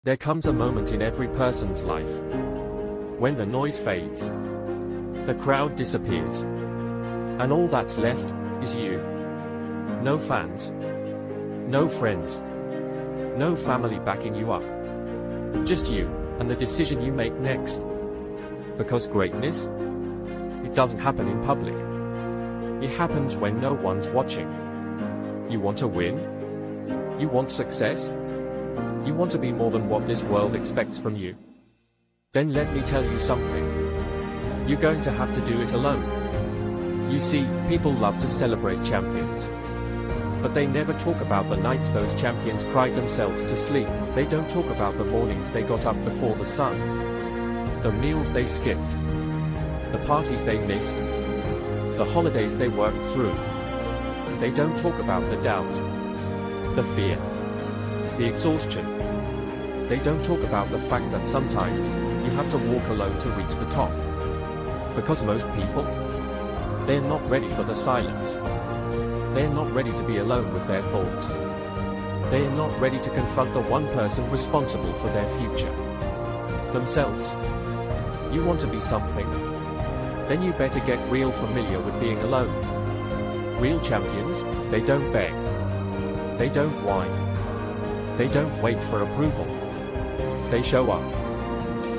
There comes a moment in every person's life when the noise fades, the crowd disappears, and all that's left is you. No fans, no friends, no family backing you up. Just you and the decision you make next. Because greatness, it doesn't happen in public. It happens when no one's watching. You want to win? You want success? You want to be more than what this world expects from you? Then let me tell you something. You're going to have to do it alone. You see, people love to celebrate champions. But they never talk about the nights those champions cried themselves to sleep. They don't talk about the mornings they got up before the sun, the meals they skipped, the parties they missed, the holidays they worked through. They don't talk about the doubt, the fear, the exhaustion. They don't talk about the fact that sometimes you have to walk alone to reach the top. Because most people, they're not ready for the silence. They're not ready to be alone with their thoughts. They're not ready to confront the one person responsible for their future, themselves. You want to be something? Then you better get real familiar with being alone. Real champions, they don't beg. They don't whine. They don't wait for approval. They show up.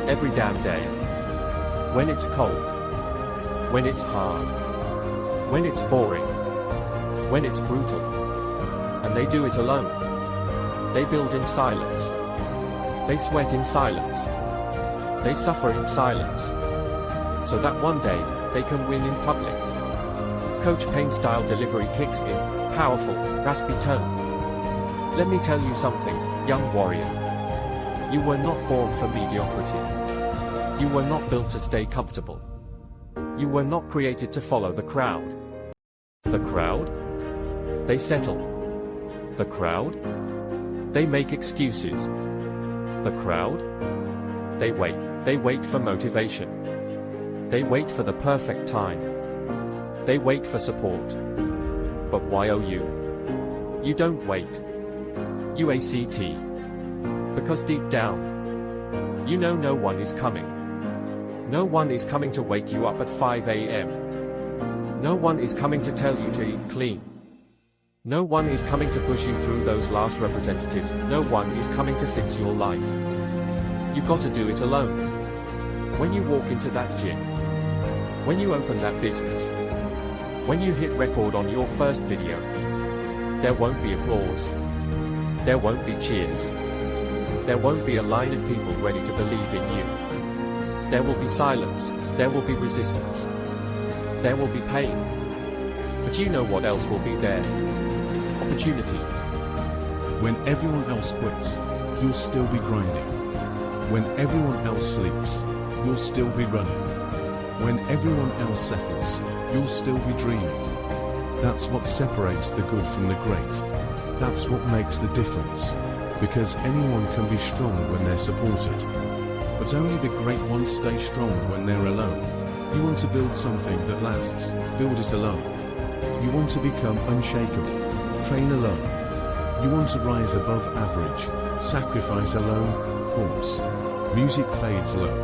Every damn day. When it's cold. When it's hard. When it's boring. When it's brutal. And they do it alone. They build in silence. They sweat in silence. They suffer in silence. So that one day, they can win in public. Coach Payne-style delivery kicks in, powerful, raspy tone. Let me tell you something, young warrior. You were not born for mediocrity. You were not built to stay comfortable. You were not created to follow the crowd. The crowd? They settle. The crowd? They make excuses. The crowd? They wait. They wait for motivation. They wait for the perfect time. They wait for support. But why oh you? You don't wait. You ACT. Because deep down, you know no one is coming. No one is coming to wake you up at 5 a.m. No one is coming to tell you to eat clean. No one is coming to push you through those last representatives. No one is coming to fix your life. You got to do it alone. When you walk into that gym, when you open that business, when you hit record on your first video, there won't be applause. There won't be cheers. There won't be a line of people ready to believe in you. There will be silence. There will be resistance. There will be pain. But you know what else will be there? Opportunity. When everyone else quits, you'll still be grinding. When everyone else sleeps, you'll still be running. When everyone else settles, you'll still be dreaming. That's what separates the good from the great. That's what makes the difference. Because anyone can be strong when they're supported. But only the great ones stay strong when they're alone. You want to build something that lasts, build it alone. You want to become unshakable, train alone. You want to rise above average, sacrifice alone, pause. Music fades low,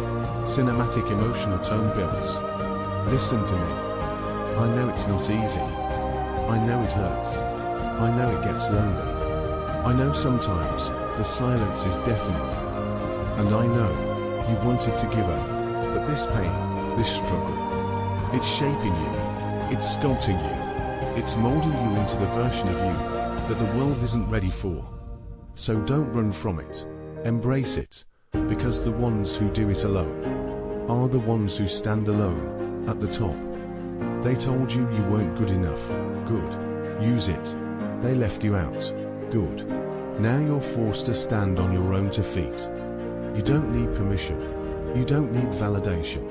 cinematic emotional tone builds. Listen to me. I know it's not easy. I know it hurts. I know it gets lonely. I know sometimes the silence is deafening. And I know you wanted to give up, but this pain, this struggle, it's shaping you, it's sculpting you, it's molding you into the version of you that the world isn't ready for. So don't run from it, embrace it, because the ones who do it alone are the ones who stand alone at the top. They told you you weren't good enough, good, use it. They left you out, good. Now you're forced to stand on your own 2 feet. You don't need permission. You don't need validation.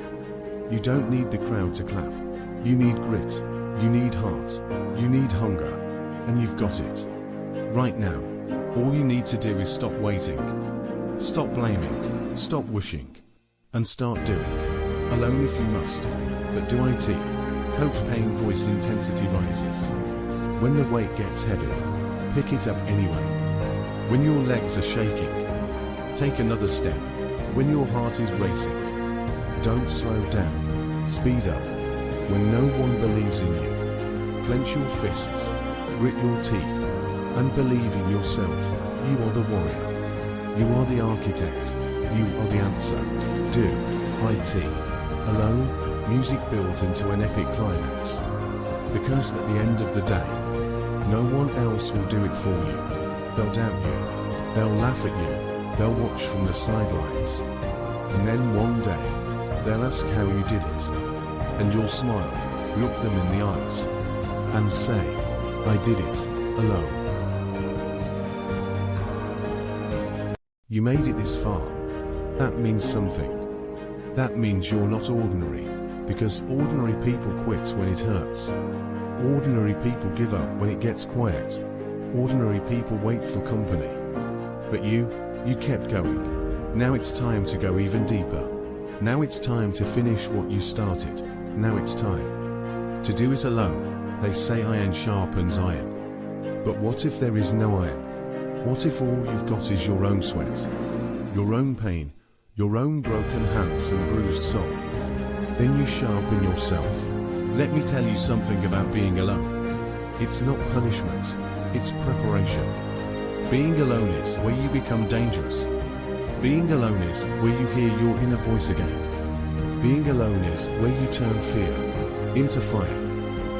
You don't need the crowd to clap. You need grit. You need heart. You need hunger. And you've got it. Right now, all you need to do is stop waiting. Stop blaming. Stop wishing. And start doing. Alone if you must. But do it. Coach Payne voice intensity rises. When the weight gets heavy, pick it up anyway. When your legs are shaking, Take another step. When your heart is racing, don't slow down. Speed up. When no one believes in you, clench your fists, grit your teeth, and believe in yourself. You are the warrior. You are the architect. You are the answer. Do it alone. Music builds into an epic climax. Because at the end of the day, no one else will do it for you. They'll doubt you. They'll laugh at you. They'll watch from the sidelines. And then one day, they'll ask how you did it. And you'll smile, look them in the eyes, and say, I did it alone. You made it this far. That means something. That means you're not ordinary, because ordinary people quit when it hurts. Ordinary people give up when it gets quiet. Ordinary people wait for company. But you kept going. Now it's time to go even deeper. Now it's time to finish what you started. Now it's time to do it alone. They say iron sharpens iron. But what if there is no iron? What if all you've got is your own sweat, your own pain, your own broken hands and bruised soul? Then you sharpen yourself. Let me tell you something about being alone. It's not punishment, it's preparation. Being alone is where you become dangerous. Being alone is where you hear your inner voice again. Being alone is where you turn fear into fire.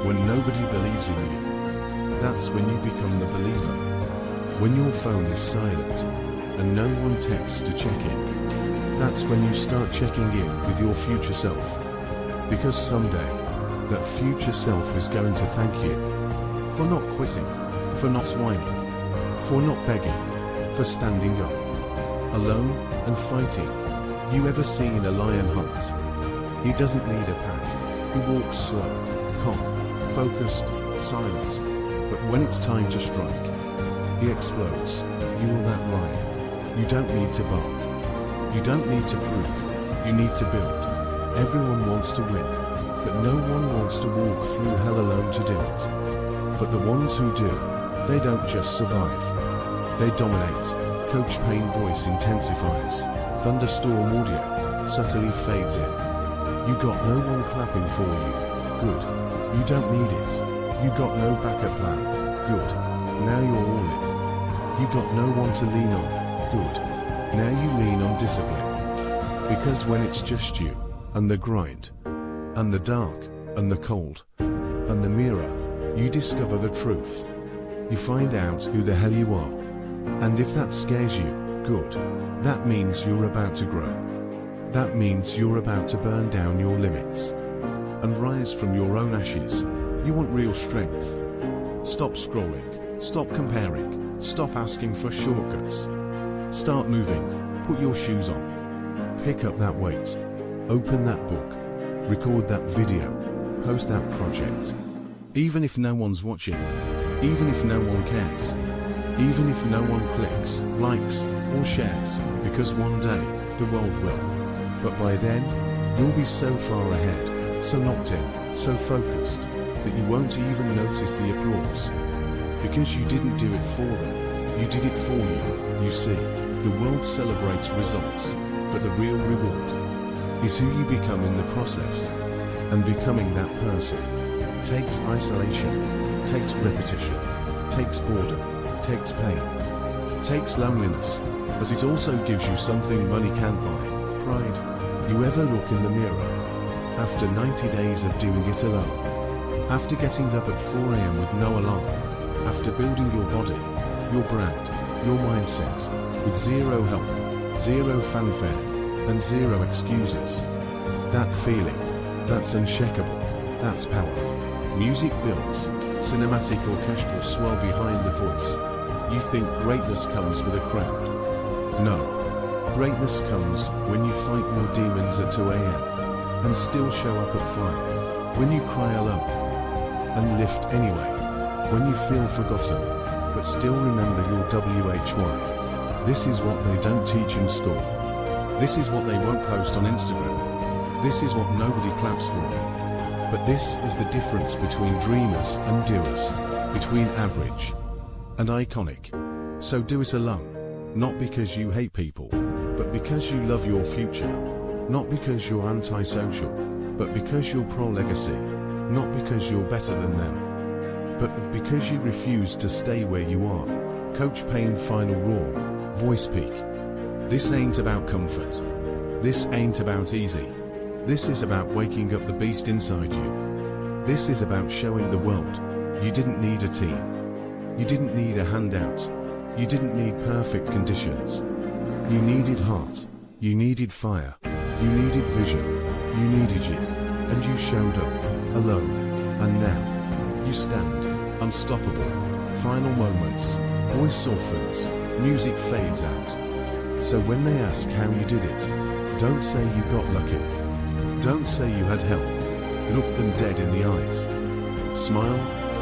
When nobody believes in you, that's when you become the believer. When your phone is silent and no one texts to check in, that's when you start checking in with your future self. Because someday, that future self is going to thank you for not quitting, for not whining, for not begging, for standing up, alone and fighting. You ever seen a lion hunt? He doesn't need a pack. He walks slow, calm, focused, silent. But when it's time to strike, he explodes. You are that lion. You don't need to bark. You don't need to prove. You need to build. Everyone wants to win, but no one wants to walk through hell alone to do it. But the ones who do, they don't just survive. They dominate. Coach Pain voice intensifies. Thunderstorm audio subtly fades in. You got no one clapping for you. Good. You don't need it. You got no backup plan. Good. Now you're all in. You got no one to lean on. Good. Now you lean on discipline. Because when it's just you, and the grind, and the dark, and the cold, and the mirror, you discover the truth. You find out who the hell you are. And if that scares you, good. That means you're about to grow. That means you're about to burn down your limits and rise from your own ashes. You want real strength. Stop scrolling. Stop comparing. Stop asking for shortcuts. Start moving. Put your shoes on. Pick up that weight. Open that book. Record that video. Post that project. Even if no one's watching. Even if no one cares. Even if no one clicks, likes, or shares. Because one day, the world will. But by then, you'll be so far ahead, so locked in, so focused, that you won't even notice the applause. Because you didn't do it for them, you did it for you. You see, the world celebrates results, but the real reward is who you become in the process. And becoming that person takes isolation, takes repetition, takes boredom, takes pain, takes loneliness, but it also gives you something money can't buy. Pride. You ever look in the mirror after 90 days of doing it alone? After getting up at 4 AM with no alarm? After building your body, your brand, your mindset, with zero help, zero fanfare, and zero excuses? That feeling, that's unshakable, that's power. Music builds, cinematic orchestral swell behind the voice. You think greatness comes with a crowd? No. Greatness comes when you fight your demons at 2 AM and still show up at 5. When you cry alone and lift anyway. When you feel forgotten but still remember your WHY. This is what they don't teach in school. This is what they won't post on Instagram. This is what nobody claps for. But this is the difference between dreamers and doers, between average and iconic. So do it alone, not because you hate people, but because you love your future. Not because you're antisocial, but because you're pro-legacy. Not because you're better than them, but because you refuse to stay where you are. Coach Pain Final Roar, Voice Peak. This ain't about comfort. This ain't about easy. This is about waking up the beast inside you. This is about showing the world you didn't need a team. You didn't need a handout. You didn't need perfect conditions. You needed heart. You needed fire. You needed vision. You needed you. And you showed up, alone. And now, you stand, unstoppable. Final moments. Voice softens. Music fades out. So when they ask how you did it, don't say you got lucky. Don't say you had help. Look them dead in the eyes. Smile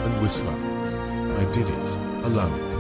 and whisper. I did it, alone.